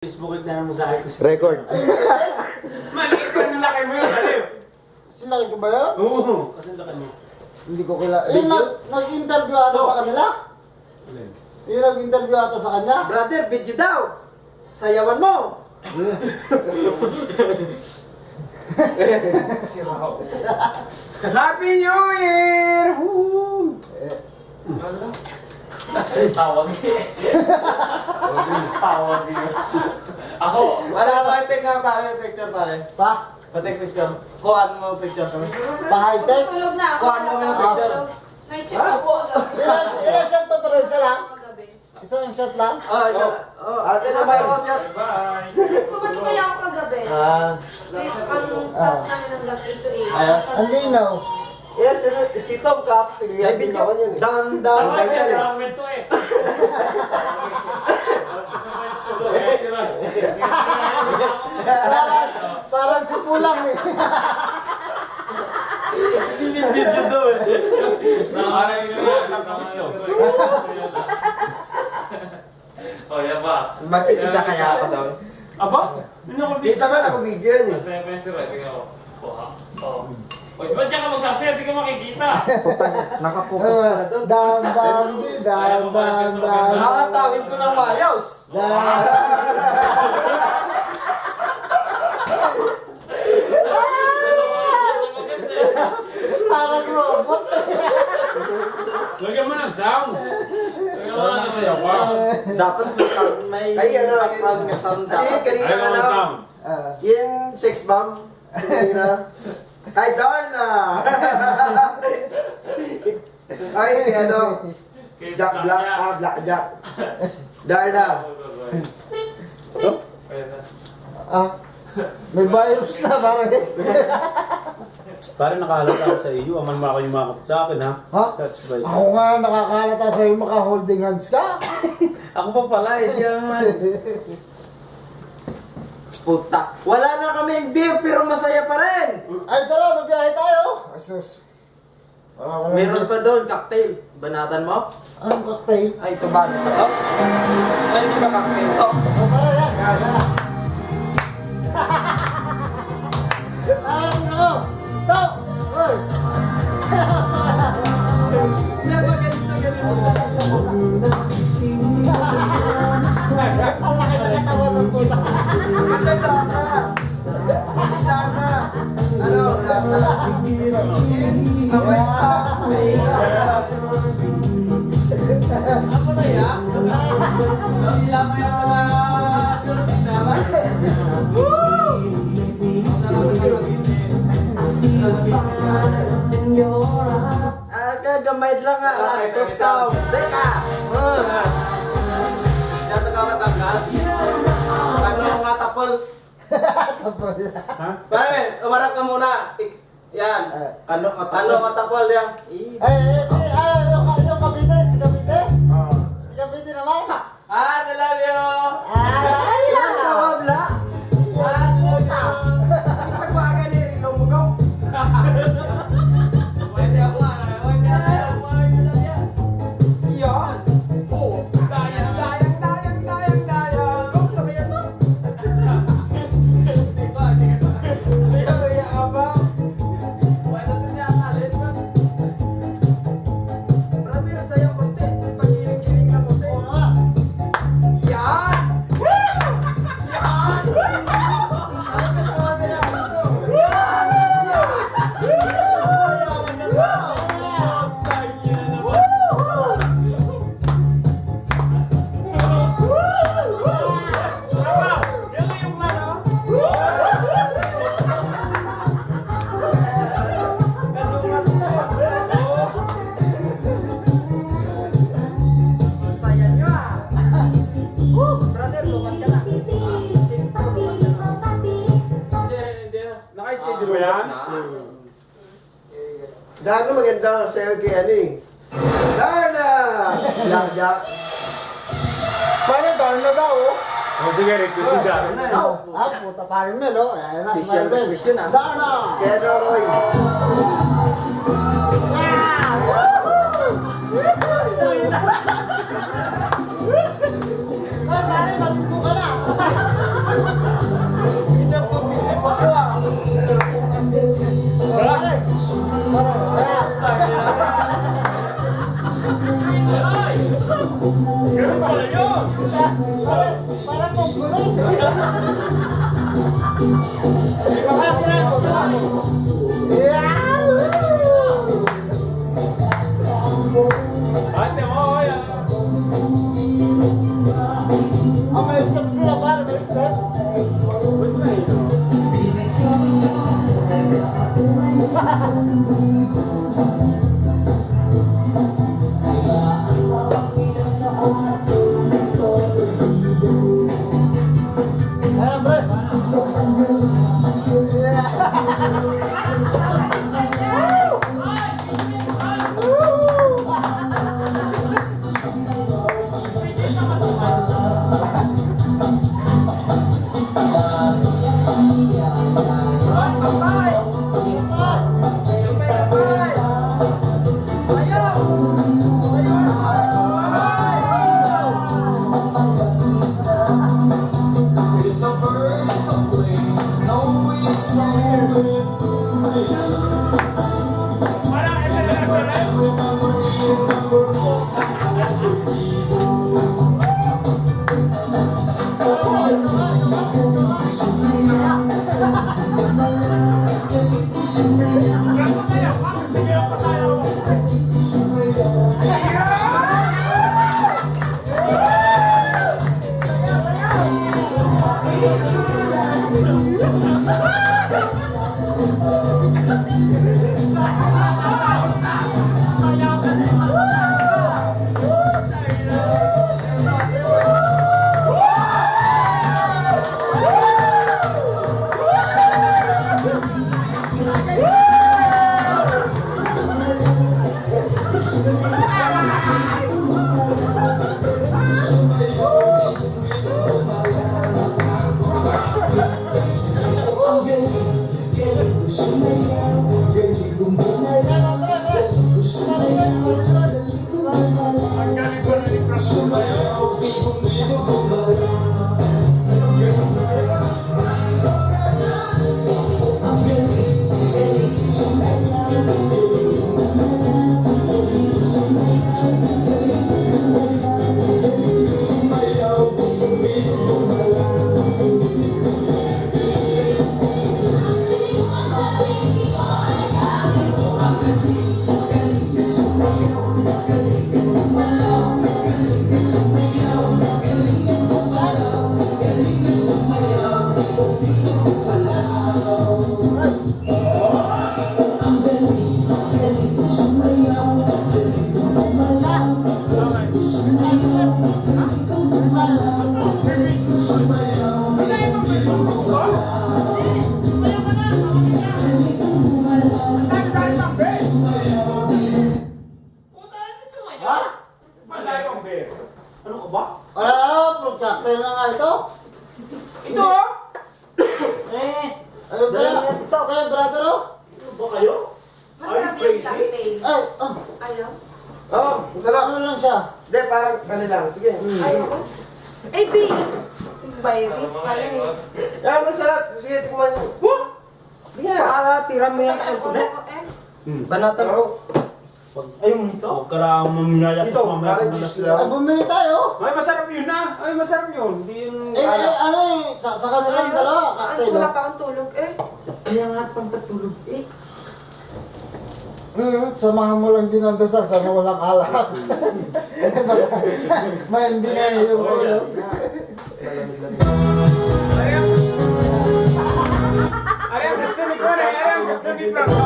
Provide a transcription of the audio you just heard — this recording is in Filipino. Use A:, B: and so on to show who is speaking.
A: Facebook na mo sa akin.
B: Record.
A: Maliit pa ng laki mo yun.
C: Sinaki ko ba yun?
A: Oo. Kasi laki mo.
C: Hindi ko kilala. Yung nag-interview ata sa kanila? Yung nag-interview ata sa kanya?
B: Brother, video daw. Sayawan mo. Happy New Year! Woo!
D: Tawag Tawag yun. Ako.
B: Wala ba take nga pare, picture pare?
C: Pa?
B: Patek picture. Kuhaan mo picture kami.
C: Pa-high-tech?
E: Tulog na ako.
B: Kuhaan mo yung picture.
E: Night shift ako.
C: Ilan shot to pero isa lang?
E: Kagabi.
C: Isang shot lang?
B: Oh, isa. Oh, ate naman ako shot.
D: Bye.
E: Pumasok kaya ako kagabi.
B: Ah.
E: Ang class namin ng gabi to 8.
B: Ayos.
C: Ang linaw.
F: Yes, si Tom Cap,
B: May video. Down, down,
D: Tawag
B: ganyan eh.
D: yan. Tawag to eh.
C: Parang si Pulang eh.
B: Video daw eh.
D: Nakakarang yun yan. Nakakamit yun. O, yan ba?
B: Makikita kaya ako daw.
D: Aba? Ano ko
B: Kita ba ako video yun eh?
D: Masaya pa yung sira. Tingnan ko. Kuha. Oo. Uy, ba't diyan ka magsasaya? Di ka makikita.
B: Nakapokus pala doon.
C: Dam, dam, dam, dam, dam.
B: Nakatawid ko ng mayos.
C: Dam. Parang robot.
A: Lagyan mo ng sound.
D: Tingnan mo na sa'yo. Wow.
B: Dapat may
F: Ay, ano,
B: background na sound
F: Ay,
B: dapat.
F: kanina
A: Ayaw
F: ano,
A: ng sound.
F: yung sex bomb. Kanina. Ay, Darna! Ay, ano, Jack Black, Black Jack. Darna.
C: Ah, may virus na parang
A: Parang nakahalata ako sa iyo. Aman mo ako yung makapit sa akin ha.
C: Ha?
A: That's right.
C: Ako nga nakakalata sa'yo, maka-holding hands ka.
A: Ako pa pala eh. Siya man.
B: Puta. Wala na kaming beer pero masaya pa rin.
C: Ay, tara, mabiyahe tayo. Asus.
B: Meron pa doon, cocktail. Banatan mo?
C: Anong cocktail?
B: Ay, ito ba? Ito ba to? Ay, hindi ba cocktail to?
C: O, para yan. Yan. Ano? Stop! Oy!
B: Hindi ba ganito ganito sa
C: Ang laki na katawan ng puta.
B: Ito, Darna. Darna. Ano, Darna? Ako isa. Ako na ya? Sila mo yung mga kursin naman. Kagamay lang nga. Tapos ka. Seka. Yan na ka matanggas. Ano nga tapol?
A: Ha?
B: Pare, umarap ka muna. Yan. Ano ka tapol yan?
C: Yung kabite, si kabite? Si kabite naman?
B: Ah, I love you.
C: Ay,
B: Yan, tawabla. Ah, I love you. Ipagwagan ni Rino mo ko. Pwede ako nga. Pwede ako nga. Yan. Oh, dayang. Kung sabayan mo. Liya apa? Pwede na niya akalin mo. Brother, sa'yo konti. Pag-iling-kiling na konti. Yan! Yan! Ano ka sa mga pinakito? Masaya niyo ah! Brother, lumat ka na. Simple, lumat ka na. Hindi. Naka-steady
A: Ano yan?
F: Darna maganda sa'yo kay ano eh. Darna! Black Jack.
C: Paano Darna daw, oh?
A: O sige, request ni Darren na eh.
C: Ah, puta parang Mel, oh. Ayan na,
B: Special
C: smile Mel.
B: request yun, ah.
C: Darna!
F: Kaya Roy.
C: Ay, pare, maligo ka na.
A: Ate mo, oy.
C: May step sila ba? May step?
A: Wait na yun.
C: Ayan, pre.
A: Ano ka ba?
C: Cocktail na nga ito.
A: Ito!
C: Ayun pala. Kaya brother oh.
A: Ano ba kayo?
E: Masarap yung cocktail.
C: Ay,
E: Ayaw?
F: Oo, masarap.
C: ano lang siya?
F: Hindi, parang ano lang. Sige.
E: Ayaw ko? Eh, B. Virus pala eh.
F: Yan, masarap. Sige, tikman nyo. Sige. Para tira mo yan
E: Sasaktan
F: kayo
E: ko
F: kulit.
E: ako eh.
F: Banatan ko. Ayaw mo nito?
A: Huwag ka raw mamimilaya
F: Ito, parang juice lang.
C: Ay, bumili tayo.
A: Ay, masarap yun na. Ay, masarap yun. Hindi yun...
C: Ano eh, sa kanila yung dalawa, cocktail.
E: Wala pa akong tulog eh.
F: Kaya nga pang patulog eh.
C: Samahan mo lang din ang dasal, sana walang alas. May hindi na yung ulo.
A: Ay, ang gusto ni Frank.